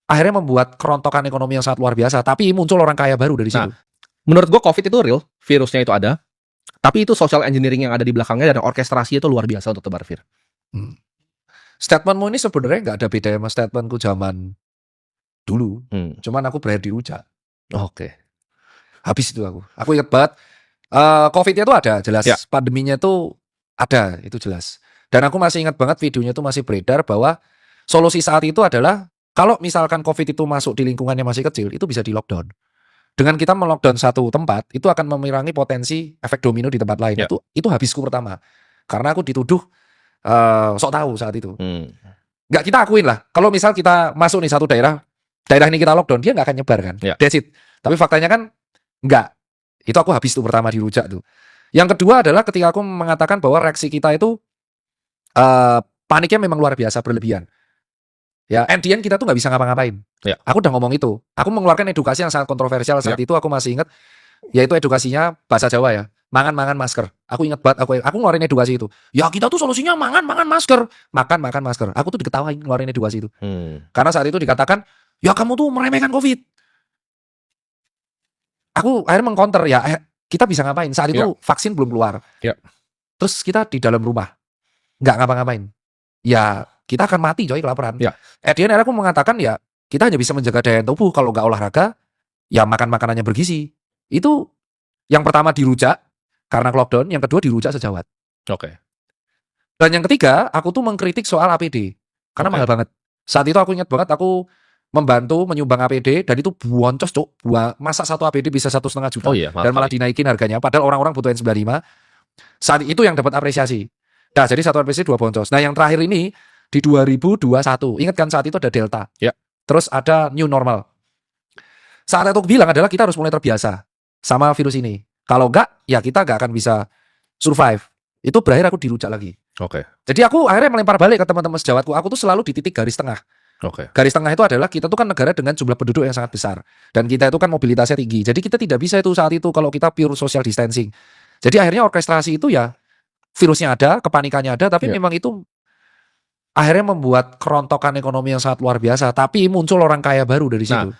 akhirnya membuat kerontokan ekonomi yang sangat luar biasa. Tapi muncul orang kaya baru dari situ. Menurut gue COVID itu real, virusnya itu ada. Tapi itu social engineering yang ada di belakangnya dan orkestrasi itu luar biasa untuk tebar fear. Statementmu ini sebenarnya nggak ada beda sama statementku zaman dulu. Cuman aku berakhir dirujak. Oke. Habis itu aku. Aku ingat banget. COVID-nya itu ada, jelas. Ya. Pandeminya itu ada, itu jelas. Dan aku masih ingat banget videonya itu masih beredar bahwa solusi saat itu adalah kalau misalkan COVID itu masuk di lingkungannya masih kecil, itu bisa di lockdown. Dengan kita melockdown satu tempat, itu akan mengurangi potensi efek domino di tempat lain. Ya. Itu habisku pertama. Karena aku dituduh sok tahu saat itu. Nggak kita akuin lah. Kalau misal kita masuk nih satu daerah ini kita lockdown, dia nggak akan nyebar kan. Ya. That's it. Tapi faktanya kan nggak. Itu aku habis tuh pertama dirujak tuh. Yang kedua adalah ketika aku mengatakan bahwa reaksi kita itu paniknya memang luar biasa berlebihan. Ya, and the end kita tuh nggak bisa ngapa-ngapain. Ya. Aku udah ngomong itu. Aku mengeluarkan edukasi yang sangat kontroversial saat itu. Aku masih ingat, yaitu edukasinya bahasa Jawa ya. Mangan masker. Aku ingat banget. Aku ngeluarin edukasi itu. Ya kita tuh solusinya mangan masker. Makan masker. Aku tuh diketawain ngeluarin edukasi itu. Karena saat itu dikatakan, ya kamu tuh meremehkan COVID. Aku akhirnya mengcounter ya. Kita bisa ngapain? Saat itu vaksin belum keluar. Ya. Terus kita di dalam rumah nggak ngapa-ngapain. Ya kita akan mati coy kelaparan. Ya. Akhirnya aku mengatakan ya kita hanya bisa menjaga daya tubuh kalau nggak olahraga, ya makan makanannya bergizi. Itu yang pertama dirujak karena lockdown, yang kedua dirujak sejawat. Oke. Dan yang ketiga, aku tuh mengkritik soal APD karena mahal banget. Saat itu aku ingat banget aku membantu menyumbang APD dan itu boncos cuk. Masa satu APD bisa 1,5 juta dan malah dinaikin harganya padahal orang-orang butuh N95. Saat itu yang dapat apresiasi. Nah, jadi satu APD 2 boncos. Nah, yang terakhir ini di 2021. Ingat kan saat itu ada Delta. Ya. Terus ada new normal. Saat itu aku bilang adalah kita harus mulai terbiasa sama virus ini. Kalau enggak, ya kita enggak akan bisa survive. Itu berakhir aku dirujak lagi. Oke. Jadi aku akhirnya melempar balik ke teman-teman sejawatku. Aku tuh selalu di titik garis tengah. Oke. Garis tengah itu adalah kita tuh kan negara dengan jumlah penduduk yang sangat besar. Dan kita itu kan mobilitasnya tinggi. Jadi kita tidak bisa itu saat itu kalau kita pure social distancing. Jadi akhirnya orkestrasi itu ya virusnya ada, kepanikannya ada, tapi memang itu akhirnya membuat kerontokan ekonomi yang sangat luar biasa. Tapi muncul orang kaya baru dari situ.